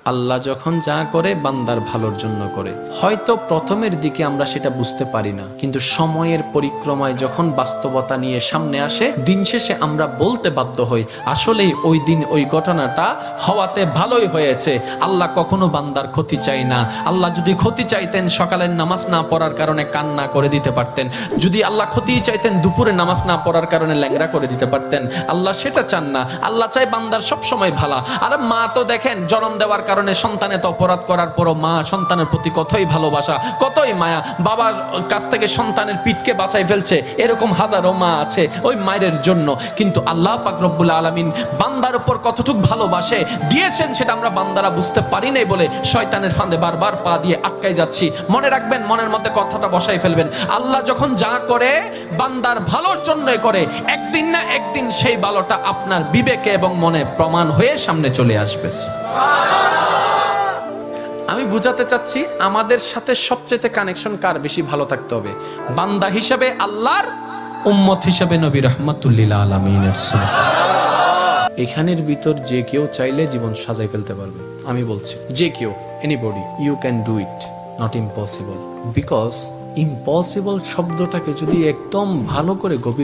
আল্লাহ যখন যা করে বান্দার ভালোর জন্য করে। হয়তো প্রথমের দিকে আমরা সেটা বুঝতে পারি না, কিন্তু সময়ের পরিক্রমায় যখন বাস্তবতা নিয়ে সামনে আসে, দিন শেষে আমরা বলতে বাধ্য হই আসলেই ওই দিন ওই ঘটনাটা হওয়াতে ভালোই হয়েছে। আল্লাহ কখনো বান্দার ক্ষতি চাই না। আল্লাহ যদি ক্ষতি চাইতেন সকালের নামাজ না পড়ার কারণে কান্না করে দিতে পারতেন, যদি আল্লাহ ক্ষতি চাইতেন দুপুরে নামাজ না পড়ার কারণে ল্যাংড়া করে দিতে পারতেন। আল্লাহ সেটা চান না। আল্লাহ চাই বান্দার সব সময় ভালো। আর মা তো দেখেন জন্ম দেওয়ার কারণে সন্তানের তো অপরাধ করার পরও মা সন্তানের প্রতি কতই ভালোবাসা, কতই মায়া। বাবার কাছ থেকে সন্তানের পিঠকে বাঁচাই ফেলছে, এরকম হাজারো মা আছে ওই মায়ের জন্য। কিন্তু আল্লাহ পাক রব্বুল আলামিন বান্দার উপর কতটুক ভালোবাসে দিয়েছেন সেটা আমরা বান্দারা বুঝতে পারি নাই বলে শয়তানের ফাঁদে বারবার পা দিয়ে আটকাই যাচ্ছি। মনে রাখবেন, মনের মধ্যে কথাটা বসাই ফেলবেন, আল্লাহ যখন যা করে বান্দার ভালোর জন্যই করে। একদিন না একদিন সেই ভালোটা আপনার বিবেকে এবং মনে প্রমাণ হয়ে সামনে চলে আসবে। আমি বুঝাতে চাচ্ছি আমাদের সাথে সবচেয়ে কানেকশন কার বেশি ভালো থাকতে হবে, বান্দা হিসেবে আল্লাহর, উম্মত হিসেবে নবী রাহমাতুল লিল আলামিনের। এখানের ভিতর যে কেউ চাইলে জীবন সাজাই ফেলতে পারবে। আমি বলছি যে কেউ, anybody, you can do it, not impossible. Because impossible শব্দটাকে যদি একদম ভালো করে গভীর